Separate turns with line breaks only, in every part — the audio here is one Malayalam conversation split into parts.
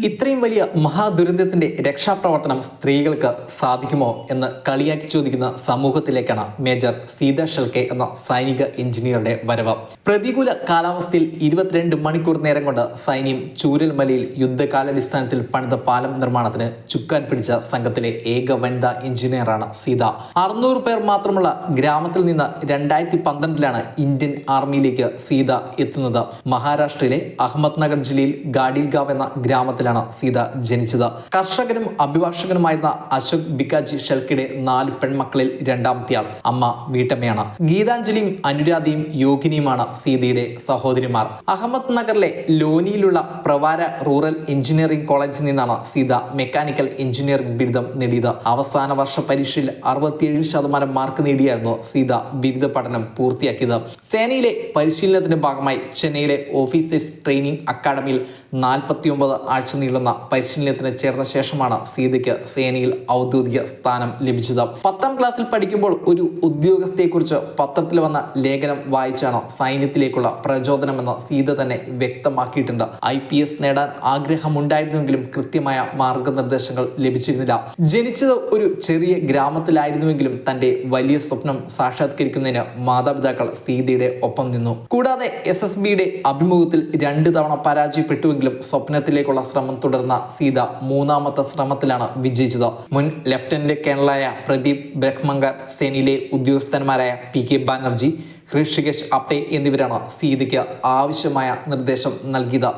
ഇത്രയും വലിയ മഹാദുരന്തത്തിന്റെ രക്ഷാപ്രവർത്തനം സ്ത്രീകൾക്ക് സാധിക്കുമോ എന്ന് കളിയാക്കി ചോദിക്കുന്ന സമൂഹത്തിലേക്കാണ് മേജർ സീത ഷെൽക്കെ എന്ന സൈനിക എഞ്ചിനീയറുടെ വരവ്. പ്രതികൂല കാലാവസ്ഥയിൽ 22 മണിക്കൂർ നേരം കൊണ്ട് സൈന്യം ചൂരൽമലയിൽ യുദ്ധകാലാടിസ്ഥാനത്തിൽ പണിത പാലം നിർമ്മാണത്തിന് ചുക്കാൻ പിടിച്ച സംഘത്തിലെ ഏക വനിതാ എഞ്ചിനീയറാണ് സീത. 600 പേർ മാത്രമുള്ള ഗ്രാമത്തിൽ നിന്ന് 2012-ലാണ് ഇന്ത്യൻ ആർമിയിലേക്ക് സീത എത്തുന്നത്. മഹാരാഷ്ട്രയിലെ അഹമ്മദ് നഗർ ജില്ലയിൽ ഗാഡിൽഗാവ് എന്ന ഗ്രാമത്തിൽ സീത ജനിച്ചത്. കർഷകനും അഭിഭാഷകനുമായിരുന്ന അശോക് ബിക്കാജി ഷെൽക്കെയുടെ 4 പെൺമക്കളിൽ രണ്ടാമത്തെയാൾ. അമ്മ വീട്ടമ്മയാണ്. ഗീതാഞ്ജലിയും അനുരാധയും യോഗിനിയുമാണ് സീതയുടെ സഹോദരിമാർ. അഹമ്മദ് നഗറിലെ ലോനിയിലുള്ള പ്രവാര റൂറൽ എഞ്ചിനീയറിംഗ് കോളേജിൽ നിന്നാണ് സീത മെക്കാനിക്കൽ എഞ്ചിനീയറിംഗ് ബിരുദം നേടിയത്. അവസാന വർഷ പരീക്ഷയിൽ 67% മാർക്ക് നേടിയായിരുന്നു സീത ബിരുദ പഠനം പൂർത്തിയാക്കിയത്. സേനയിലെ പരിശീലനത്തിന്റെ ഭാഗമായി ചെന്നൈയിലെ ഓഫീസേഴ്സ് ട്രെയിനിംഗ് അക്കാദമിയിൽ 49 ആഴ്ച നീളുന്ന പരിശീലനത്തിന് ചേർന്ന ശേഷമാണ് സീതയ്ക്ക് സേനയിൽ ഔദ്യോഗിക സ്ഥാനം ലഭിച്ചത്. 10ാം ക്ലാസ്സിൽ പഠിക്കുമ്പോൾ ഒരു ഉദ്യോഗസ്ഥയെക്കുറിച്ച് പത്രത്തിൽ വന്ന ലേഖനം വായിച്ചാണ് സൈന്യത്തിലേക്കുള്ള പ്രചോദനമെന്ന് സീത തന്നെ വ്യക്തമാക്കിയിട്ടുണ്ട്. IPS നേടാൻ ആഗ്രഹമുണ്ടായിരുന്നുവെങ്കിലും കൃത്യമായ മാർഗനിർദ്ദേശങ്ങൾ ലഭിച്ചിരുന്നില്ല. ജനിച്ചത് ഒരു ചെറിയ ഗ്രാമത്തിലായിരുന്നുവെങ്കിലും തന്റെ വലിയ സ്വപ്നം സാക്ഷാത്കരിക്കുന്നതിന് മാതാപിതാക്കൾ സീതയുടെ ഒപ്പം നിന്നു. കൂടാതെ SSBയുടെ അഭിമുഖത്തിൽ 2 തവണ പരാജയപ്പെട്ടുവെങ്കിലും സ്വപ്നത്തിലേക്കുള്ള ശ്രമം തുടർന്ന സീത 3ാമത്തെ ശ്രമത്തിലാണ് വിജയിച്ചത്. മുൻ ലഫ്റ്റനന്റ് കേണലായ പ്രദീപ് ബ്രഹ്മങ്കർ, സേനയിലെ ഉദ്യോഗസ്ഥന്മാരായ PK ബാനർജി, ഹൃഷികേശ് ആപ്തെ എന്നിവരാണ് സീതയ്ക്ക് ആവശ്യമായ നിർദ്ദേശം നൽകിയത്.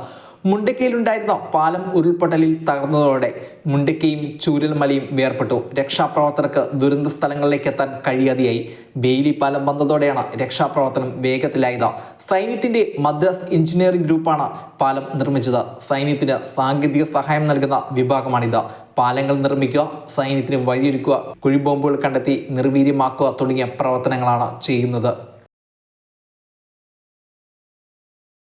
മുണ്ടക്കയിലുണ്ടായിരുന്ന പാലം ഉരുൾപൊട്ടലിൽ തകർന്നതോടെ മുണ്ടക്കയും ചൂരൽമലയും വേർപെട്ടു. രക്ഷാപ്രവർത്തകർക്ക് ദുരന്ത സ്ഥലങ്ങളിലേക്ക് എത്താൻ കഴിയാതെയായി. ബെയിലി പാലം വന്നതോടെയാണ് രക്ഷാപ്രവർത്തനം വേഗത്തിലായത്. സൈന്യത്തിന്റെ മദ്രാസ് എഞ്ചിനീയറിംഗ് ഗ്രൂപ്പാണ് പാലം നിർമ്മിച്ചത്. സൈന്യത്തിന് സാങ്കേതിക സഹായം നൽകുന്ന വിഭാഗമാണിത്. പാലങ്ങൾ നിർമ്മിക്കുക, സൈന്യത്തിന് വഴിയൊരുക്കുക, കുഴിബോംബുകൾ കണ്ടെത്തി നിർവീര്യമാക്കുക തുടങ്ങിയ പ്രവർത്തനങ്ങളാണ് ചെയ്യുന്നത്.